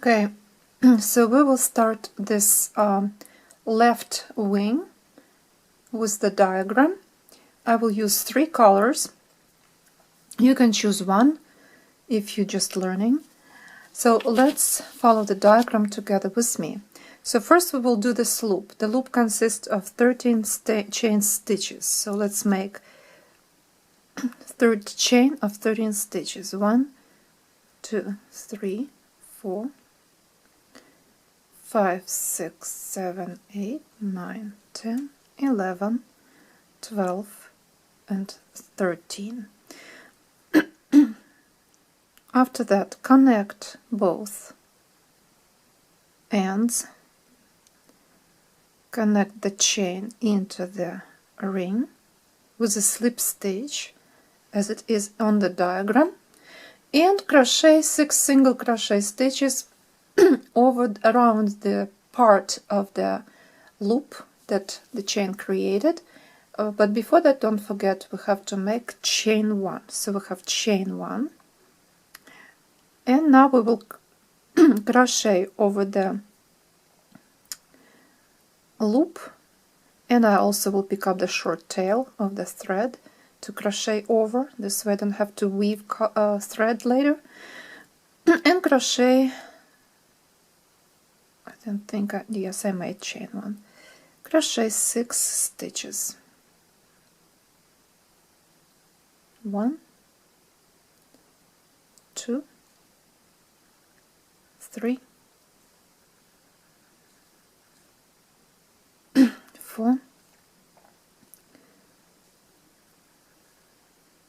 Okay, so we will start this left wing with the diagram. I will use 3 colors. You can choose one if you're just learning. So let's follow the diagram together with me. So first we will do this loop. The loop consists of 13 chain stitches. So let's make third chain of 13 stitches. 1, 2, 3, 4, 5, 6, 7, 8, 9, 10, 11, 12, and 13. After that, connect both ends, connect the chain into the ring with a slip stitch as it is on the diagram, and crochet 6 single crochet stitches around the part of the loop that the chain created. But before that, don't forget, we have to make chain 1. So we have chain 1, and now we will crochet over the loop, and I also will pick up the short tail of the thread to crochet over. This way I don't have to weave thread later. And crochet, I don't think yes, I made chain 1. Crochet 6 stitches. 1, 2, 3, 4,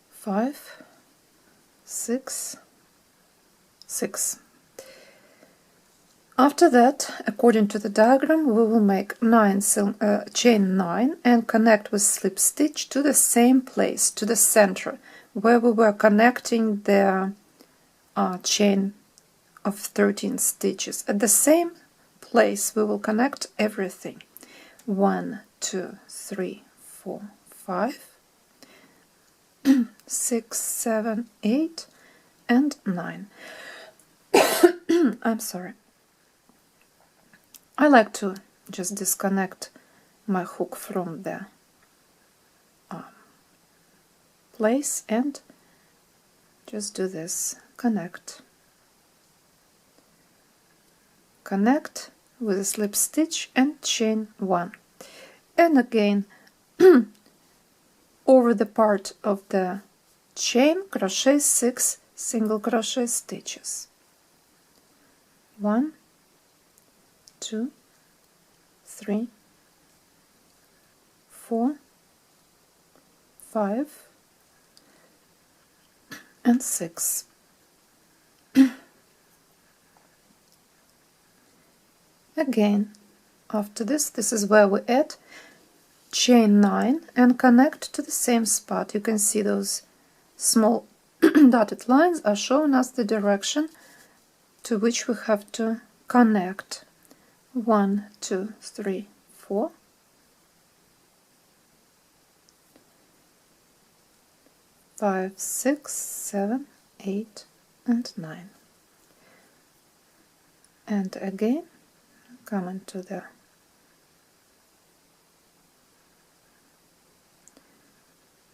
5, 6, 6. After that, according to the diagram, we will make chain 9 and connect with slip stitch to the same place, to the center, where we were connecting the chain of 13 stitches. At the same place, we will connect everything. 1, 2, 3, 4, 5, 6, 7, 8, and 9. I'm sorry. I like to just disconnect my hook from the place and just do this. Connect. Connect with a slip stitch and chain 1. And again, over the part of the chain, crochet 6 single crochet stitches. 1, 2, 3, 4, 5, and 6. Again, after this is where we add chain 9 and connect to the same spot. You can see those small dotted lines are showing us the direction to which we have to connect. 1, 2, 3, 4, 5, 6, 7, 8, and 9. And again, come into the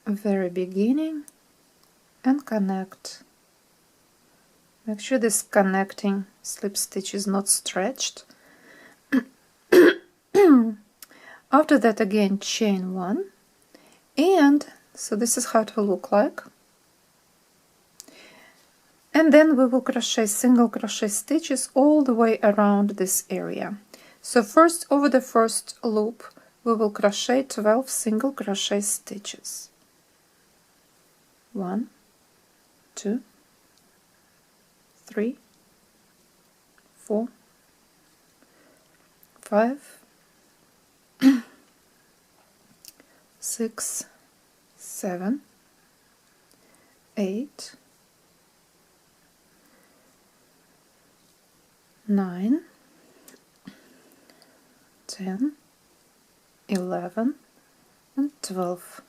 very beginning and connect. Make sure this connecting slip stitch is not stretched. After that, again, chain 1, and so this is how it will look like. And then we will crochet single crochet stitches all the way around this area. So first, over the first loop, we will crochet 12 single crochet stitches. 1, 2, 3, 4, 5, 6, 7, 8, 9, 10, 11, and 12.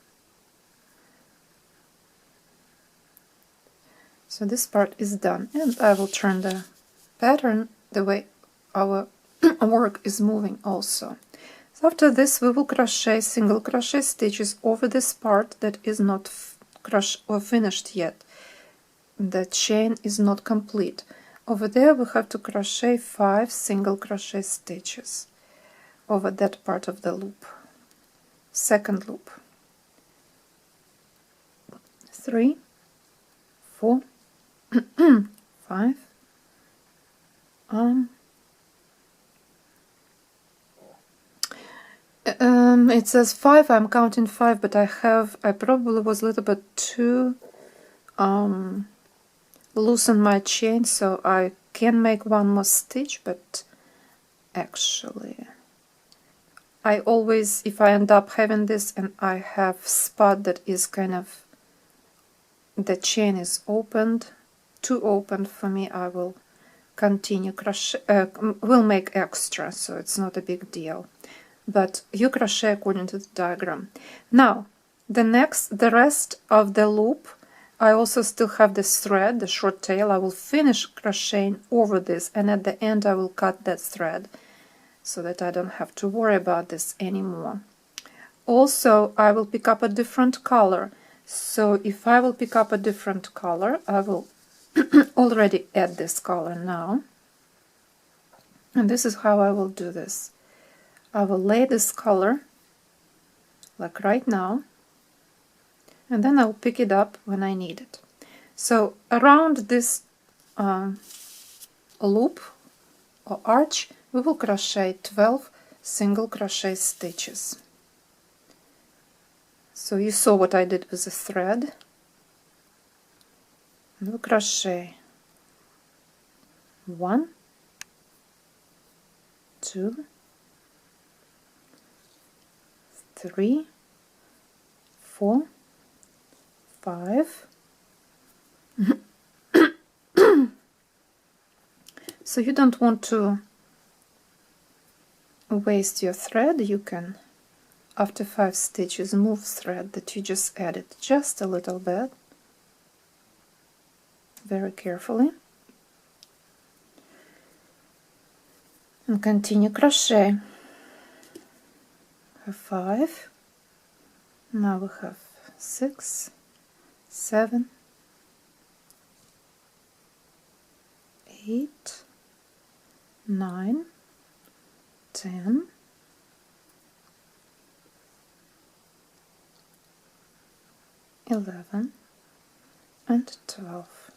So this part is done, and I will turn the pattern the way our work is moving also. So after this we will crochet single crochet stitches over this part that is not finished yet. The chain is not complete. Over there we have to crochet 5 single crochet stitches over that part of the loop. Second loop. 3, 4, 5. It says 5. I'm counting 5, but I probably was a little bit too loosen my chain, so I can make one more stitch, but actually I always, if I end up having this and I have spot that is kind of, the chain is opened, too open for me, I will continue crochet, will make extra, so it's not a big deal. But you crochet according to the diagram. Now, the rest of the loop, I also still have this thread, the short tail. I will finish crocheting over this, and at the end I will cut that thread so that I don't have to worry about this anymore. Also, I will pick up a different color. So if I will pick up a different color, I will already add this color now. And this is how I will do this. I will lay this color like right now, and then I'll pick it up when I need it. So around this loop or arch, we will crochet 12 single crochet stitches. So you saw what I did with the thread. And we'll crochet 1, 2, 3, 4, 5. So you don't want to waste your thread. You can, after 5 stitches, move thread that you just added just a little bit, very carefully, and continue crochet. 5. Now we have 6, 7, 8, 9, 10, 11, and 12.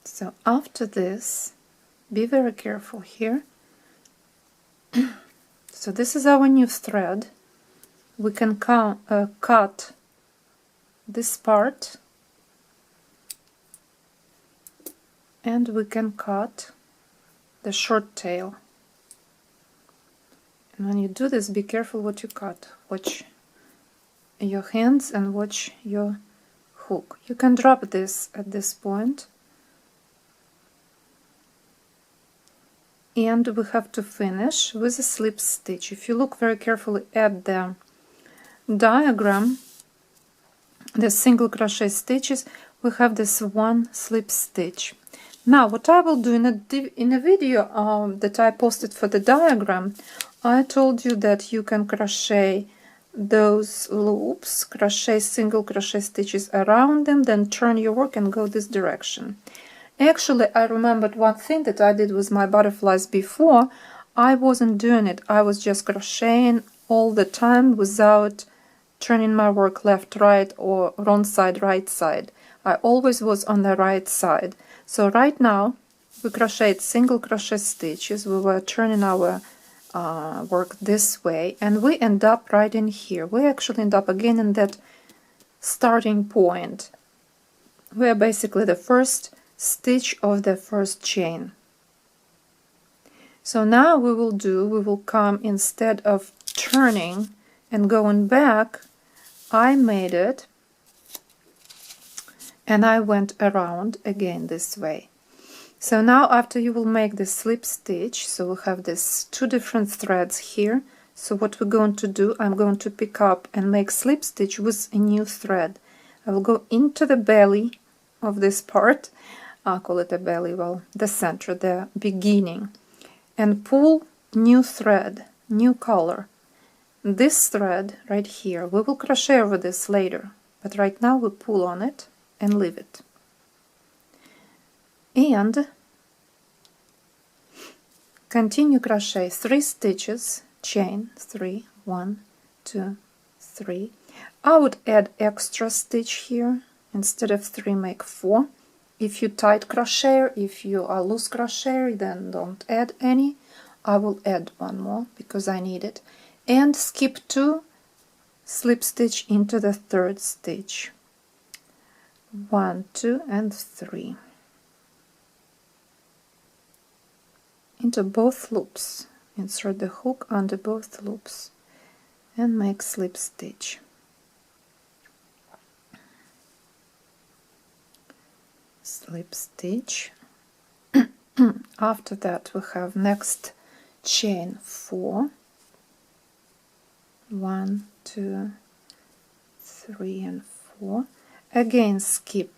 So after this, be very careful here. So this is our new thread. We can cut this part, and we can cut the short tail. And when you do this, be careful what you cut. Watch your hands and watch your hook. You can drop this at this point. And we have to finish with a slip stitch. If you look very carefully at the diagram, the single crochet stitches, we have this one slip stitch. Now what I will do in a video that I posted for the diagram, I told you that you can crochet those loops, crochet single crochet stitches around them, then turn your work and go this direction. Actually, I remembered one thing that I did with my butterflies before. I wasn't doing it. I was just crocheting all the time without turning my work left, right, or wrong side, right side. I always was on the right side. So right now, we crocheted single crochet stitches. We were turning our work this way, and we end up right in here. We actually end up again in that starting point, where basically the first stitch of the first chain. So now we will come, instead of turning and going back, I made it and I went around again this way. So now after you will make the slip stitch, so we'll have this 2 different threads here. So what we're going to do, I'm going to pick up and make slip stitch with a new thread. I will go into the belly of this part. I call it a belly, well, the center, the beginning, and pull new thread, new color. This thread right here, we will crochet over this later, but right now we pull on it and leave it. And continue crochet 3 stitches, chain 3, 1, 2, 3. I would add extra stitch here. Instead of 3, make 4. If you tight crochet, if you are loose crochet, then don't add any. I will add 1 more because I need it. And skip 2, slip stitch into the 3rd stitch. 1, 2, and 3. Into both loops. Insert the hook under both loops and make slip stitch. Slip stitch. After that we have next chain 4. 1, 2, 3, and 4. Again skip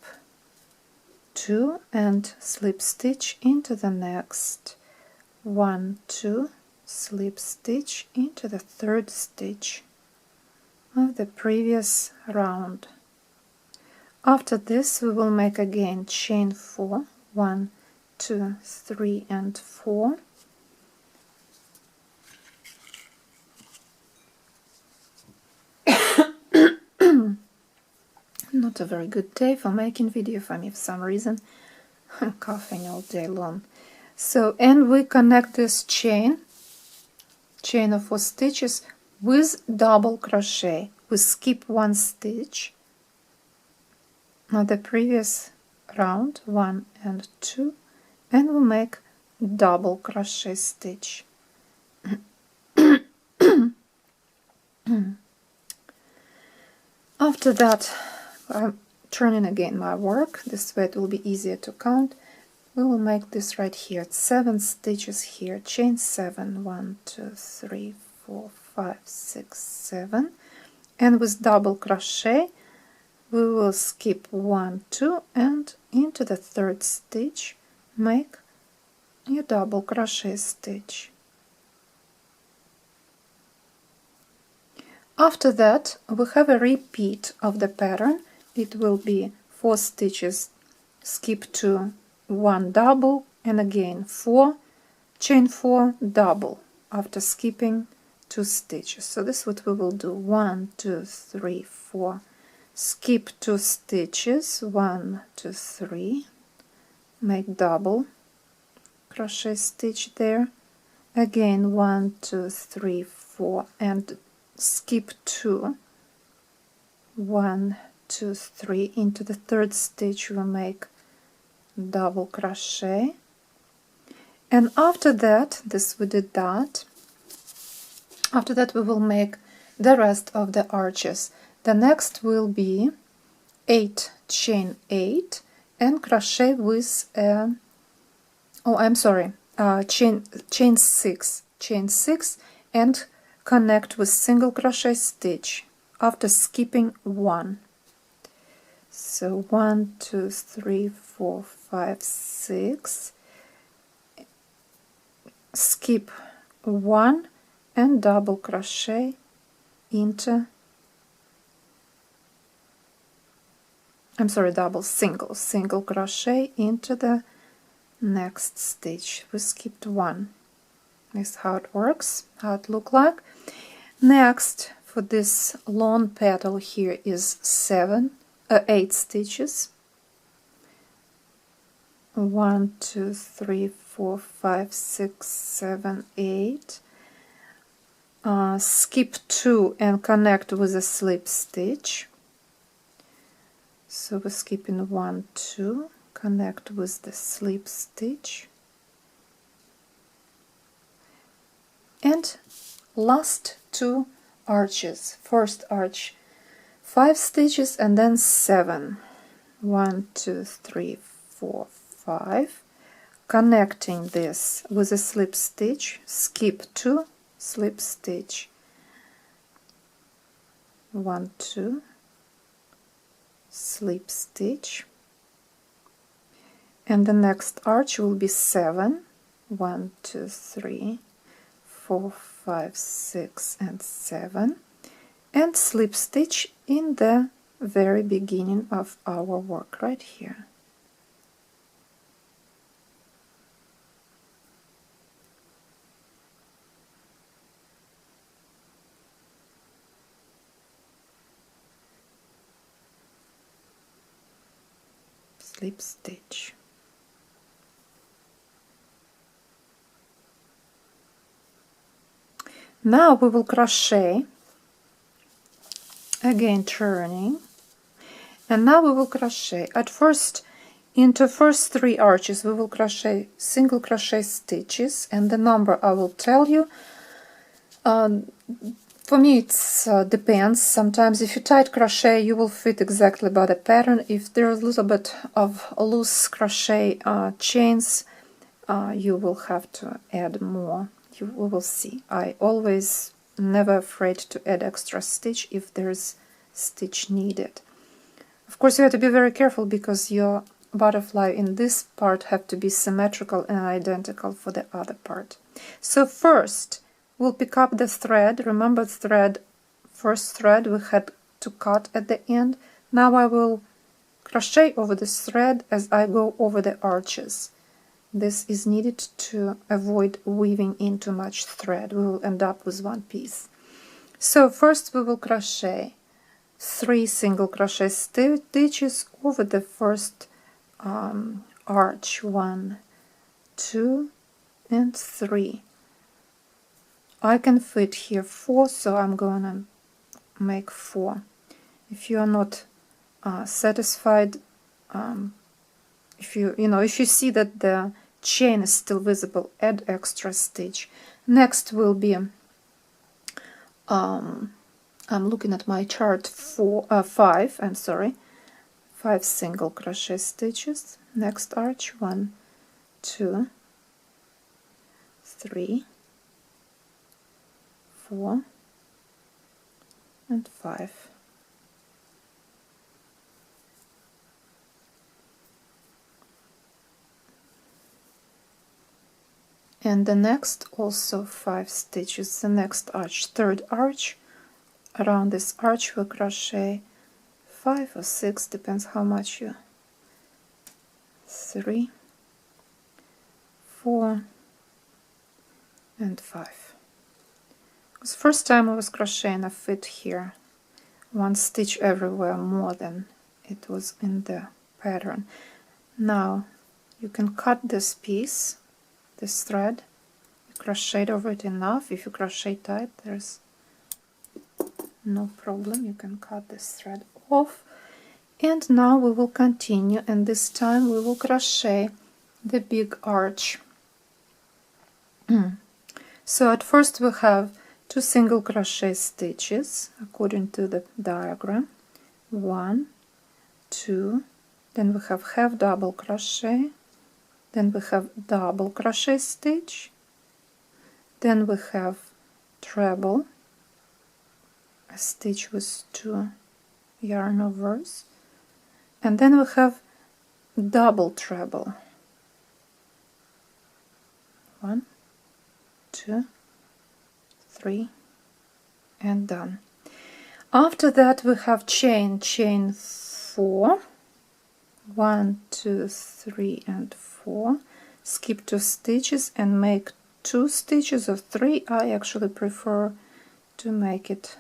2 and slip stitch into the next. 1, 2, slip stitch into the 3rd stitch of the previous round. After this we will make again chain 4, 1, 2, 3, and 4. Not a very good day for making video for me for some reason. I'm coughing all day long. So, and we connect this chain of 4 stitches with double crochet. We skip 1 stitch on the previous round, 1 and 2, and we make double crochet stitch. After that, I'm turning again my work, this way it will be easier to count. We will make this right here, 7 stitches here, chain 7, 1, 2, 3, 4, 5, 6, 7, and with double crochet we will skip 1, 2, and into the 3rd stitch make a double crochet stitch. After that we have a repeat of the pattern. It will be 4 stitches, skip 2, 1 double, and again 4, chain 4, double after skipping 2 stitches. So this is what we will do. 1, 2, 3, 4, skip 2 stitches, 1, 2, 3, make double crochet stitch there, again 1, 2, 3, 4, and skip 2, 1, 2, 3, into the 3rd stitch we make double crochet, and after that, we did that, after that we will make the rest of the arches. The next will be 8, chain 8, and crochet with chain 6, and connect with single crochet stitch after skipping 1. So 1, 2, 3, 4, 5, 6, skip 1 and double crochet into, single crochet into the next stitch. We skipped 1. This is how it works, how it looks like. Next, for this long petal here is 8 stitches. 1, 2, 3, 4, 5, 6, 7, 8. Skip 2 and connect with a slip stitch. So we're skipping 1, 2, connect with the slip stitch. And last 2 arches. First arch 5 stitches and then 7. 1, 2, 3, 4, 5. Connecting this with a slip stitch, skip 2, slip stitch. 1, 2, slip stitch. and the next arch will be 7. 1, 2, 3, 4, 5, 6, and 7, and slip stitch in the very beginning of our work right here. Slip stitch. Now we will crochet, again turning, and now we will crochet. At first, into first 3 arches we will crochet single crochet stitches, and the number I will tell you. For me it depends. Sometimes if you tight crochet you will fit exactly by the pattern. If there's a little bit of loose crochet chains, you will have to add more. We will see. I always never afraid to add extra stitch if there's stitch needed. Of course you have to be very careful because your butterfly in this part have to be symmetrical and identical for the other part. So first we'll pick up the thread. Remember thread, first thread we had to cut at the end. Now I will crochet over this thread as I go over the arches. This is needed to avoid weaving in too much thread. We will end up with one piece. So first we will crochet 3 single crochet stitches over the first arch. 1, 2, and 3. I can fit here 4, so I'm gonna make 4. If you are not satisfied, if you see that the chain is still visible, add extra stitch. Next will be I'm looking at my chart, 5, I'm sorry, 5 single crochet stitches. Next arch, 1, 2, 3, 4, and 5. And the next also 5 stitches. The next arch, third arch, around this arch we'll crochet 5 or 6, depends how much you. 3, 4, and 5. Because first time I was crocheting, I fit here 1 stitch everywhere more than it was in the pattern. Now you can cut this piece, this thread, you crochet over it enough. If you crochet tight, there's no problem, you can cut this thread off. And now we will continue, and this time we will crochet the big arch. So at first we have 2 single crochet stitches according to the diagram. 1, 2, then we have half double crochet, then we have double crochet stitch, then we have treble, a stitch with 2 yarn overs, and then we have double treble. 1, 2, 3, and done. After that we have chain 4, 1, 2, 3, and 4. Skip 2 stitches and make 2 stitches of 3. I actually prefer to make it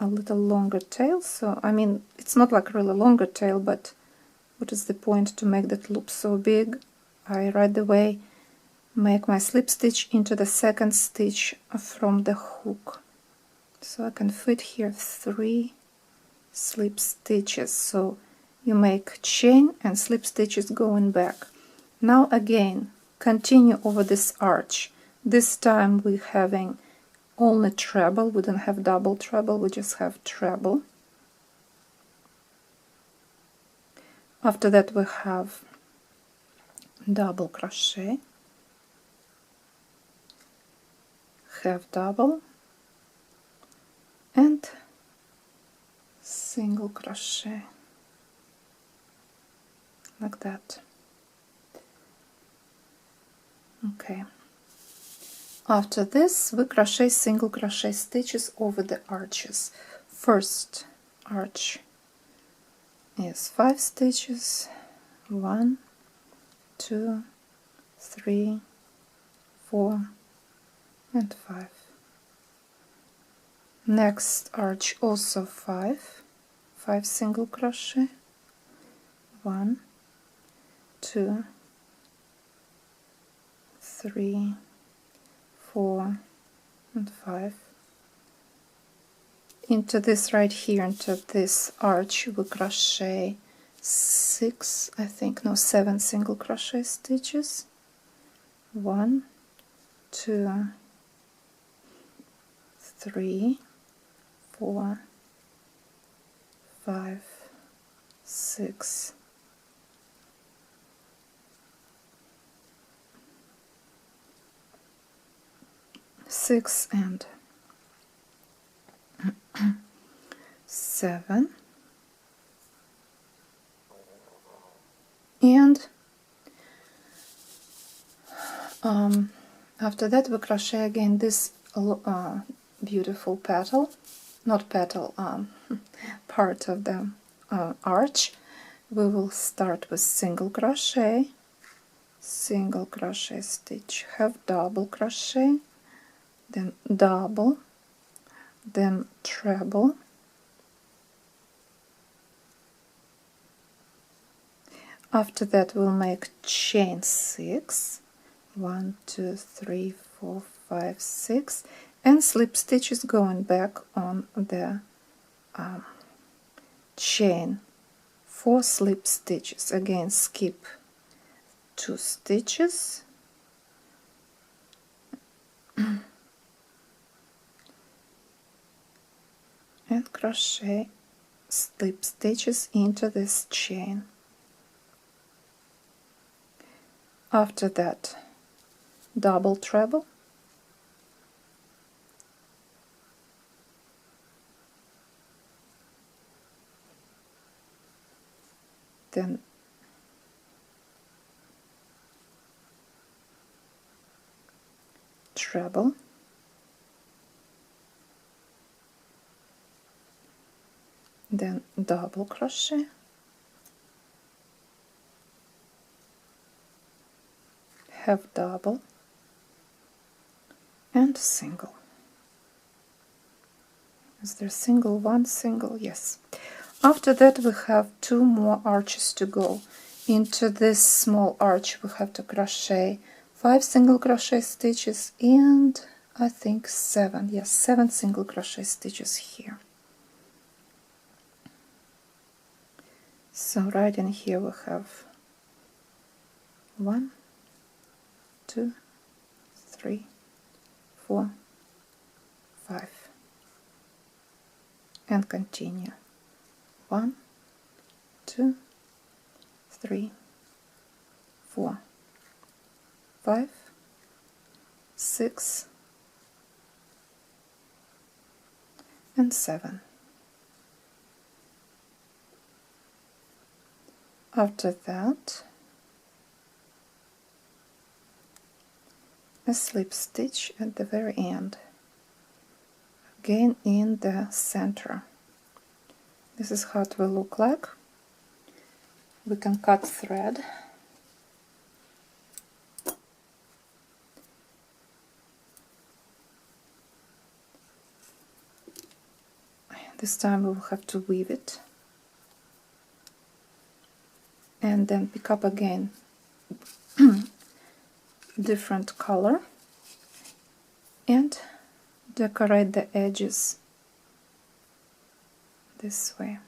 a little longer tail, so I mean it's not like really longer tail, but what is the point to make that loop so big? I right away make my slip stitch into the second stitch from the hook, so I can fit here 3 slip stitches. So you make chain and slip stitches going back. Now again continue over this arch. This time we're having only treble, we don't have double treble, we just have treble. After that we have double crochet, half double, and single crochet, like that. Okay. After this, we crochet single crochet stitches over the arches. First arch is 5 stitches, 1, 2, 3, 4, and 5. Next arch also 5 single crochet, 1, 2, 3, 4, and 5. Into this right here, into this arch, we crochet 6, I think, no, 7 single crochet stitches. 1, 2, 3, 4, 5, 6, 6 and 7, and after that we crochet again this beautiful petal, not petal, part of the arch. We will start with single crochet stitch, have double crochet, then double, then treble, after that we'll make chain 6, 1, 2, 3, 4, 5, 6, and slip stitches going back on the chain, 4 slip stitches. Again, skip 2 stitches, and crochet slip stitches into this chain. After that, double treble, then treble, then double crochet, have double, and single. Is there single, one single? Yes. After that we have 2 more arches to go. Into this small arch we have to crochet 5 single crochet stitches and I think 7, yes, 7 single crochet stitches here. So right in here we have 1, 2, 3, 4, 5, and continue. 1, 2, 3, 4, 5, 6, and 7. After that, a slip stitch at the very end, again in the center. This is how it will look like. We can cut thread. This time we will have to weave it. And then pick up again different color and decorate the edges this way.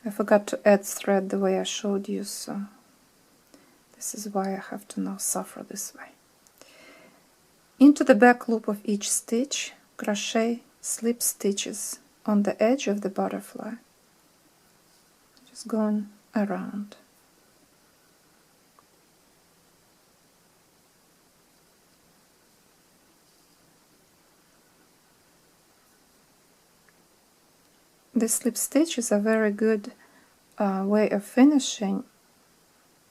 I forgot to add thread the way I showed you, so this is why I have to now suffer this way. Into the back loop of each stitch, crochet slip stitches on the edge of the butterfly, just going around. The slip stitch is a very good way of finishing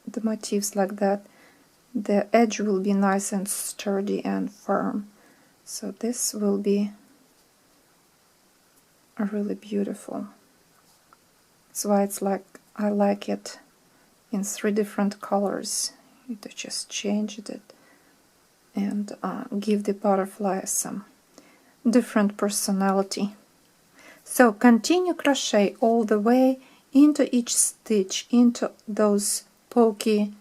the motifs like that, the edge will be nice and sturdy and firm. So this will be really beautiful. That's why it's like I like it in 3 different colors. You just change it and give the butterfly some different personality. So continue crochet all the way into each stitch, into those pokey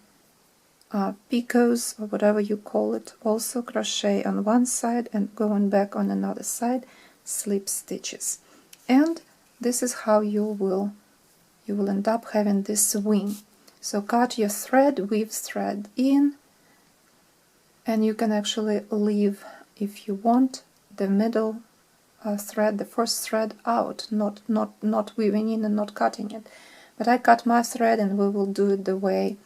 picots or whatever you call it. Also crochet on one side and going back on another side, slip stitches. And this is how you will end up having this wing. So cut your thread, weave thread in, and you can actually leave, if you want, the middle thread, the first thread out, not weaving in and not cutting it. But I cut my thread, and we will do it the way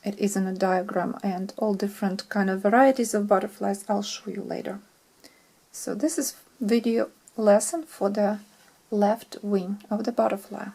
it is in a diagram, and all different kind of varieties of butterflies I'll show you later. So this is video lesson for the left wing of the butterfly.